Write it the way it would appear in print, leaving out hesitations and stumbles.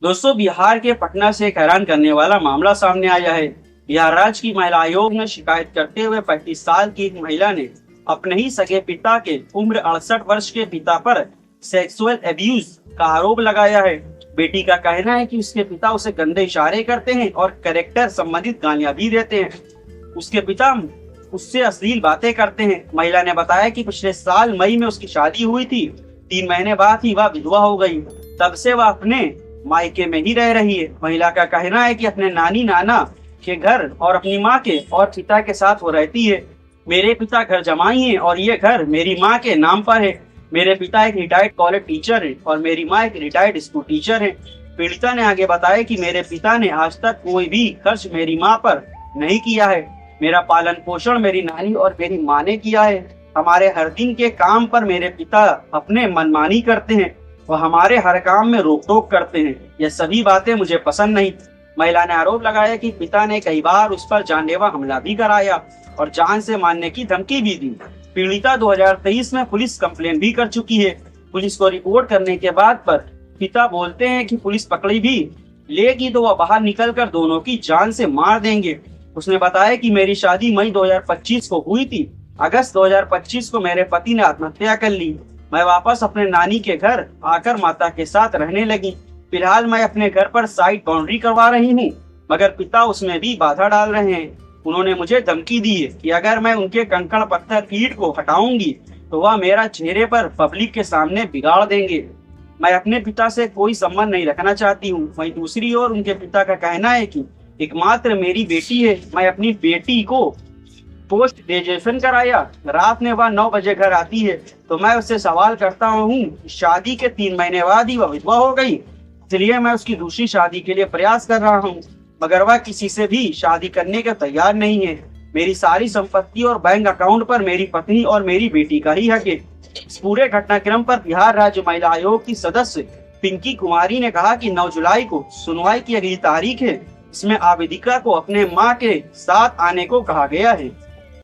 दोस्तों, बिहार के पटना से एक हैरान करने वाला मामला सामने आया है। बिहार राज्य की महिला आयोग ने शिकायत करते हुए 35 साल की एक महिला ने अपने ही सगे पिता के उम्र 68 वर्ष के पिता पर सेक्सुअल एब्यूज का आरोप लगाया है। बेटी का कहना है कि उसके पिता उसे गंदे इशारे करते हैं और कैरेक्टर संबंधित गालियां भी देते हैं। उसके पिता उससे अश्लील बातें करते हैं। महिला ने बताया कि पिछले साल मई में उसकी शादी हुई थी। 3 महीने बाद ही वह विधवा हो गई। तब से वह अपने मायके में ही रह रही है। महिला का कहना है कि अपने नानी नाना के घर और अपनी माँ के और पिता के साथ वो रहती है। मेरे पिता घर जमाई है और ये घर मेरी माँ के नाम पर है। मेरे पिता एक रिटायर्ड कॉलेज टीचर है और मेरी माँ एक रिटायर्ड स्कूल टीचर है। पीड़िता ने आगे बताया कि मेरे पिता ने आज तक कोई भी खर्च मेरी माँ पर नहीं किया है। मेरा पालन पोषण मेरी नानी और मेरी माँ ने किया है। हमारे हर दिन के काम पर मेरे पिता अपने मनमानी करते हैं। वह हमारे हर काम में रोक टोक करते हैं। यह सभी बातें मुझे पसंद नहीं। महिला ने आरोप लगाया कि पिता ने कई बार उस पर जानलेवा हमला भी कराया और जान से मारने की धमकी भी दी। पीड़िता 2023 में पुलिस कंप्लेन भी कर चुकी है। पुलिस को रिपोर्ट करने के बाद पर पिता बोलते हैं कि पुलिस पकड़ी भी लेगी तो वह बाहर निकलकर दोनों की जान से मार देंगे। उसने बताया कि मेरी शादी मई 2025 को हुई थी। अगस्त 2025 को मेरे पति ने आत्महत्या कर ली। मैं वापस अपने नानी के घर आकर माता के साथ रहने लगी। फिलहाल मैं अपने घर पर साइड बाउंड्री करवा रही हूँ, मगर पिता उसमें भी बाधा डाल रहे हैं। उन्होंने मुझे धमकी दी है कि अगर मैं उनके कंकड़ पत्थर ईंट को हटाऊंगी तो वह मेरा चेहरे पर पब्लिक के सामने बिगाड़ देंगे। मैं अपने पिता से कोई संबंध नहीं रखना चाहती हूँ। वहीं दूसरी ओर उनके पिता का कहना है कि एकमात्र मेरी बेटी है। मैं अपनी बेटी को पोस्ट ग्रेजुएशन कराया। रात में वह 9 बजे घर आती है तो मैं उससे सवाल करता हूँ, शादी के 3 महीने बाद ही वह विधवा हो गई, इसलिए मैं उसकी दूसरी शादी के लिए प्रयास कर रहा हूँ, मगर वह किसी से भी शादी करने के तैयार नहीं है। मेरी सारी संपत्ति और बैंक अकाउंट पर मेरी पत्नी और मेरी बेटी का ही हक है। इस पूरे घटनाक्रम पर बिहार राज्य महिला आयोग की सदस्य पिंकी कुमारी ने कहा कि 9 जुलाई को सुनवाई की अगली तारीख है। इसमें आवेदिका को अपने मां के साथ आने को कहा गया है।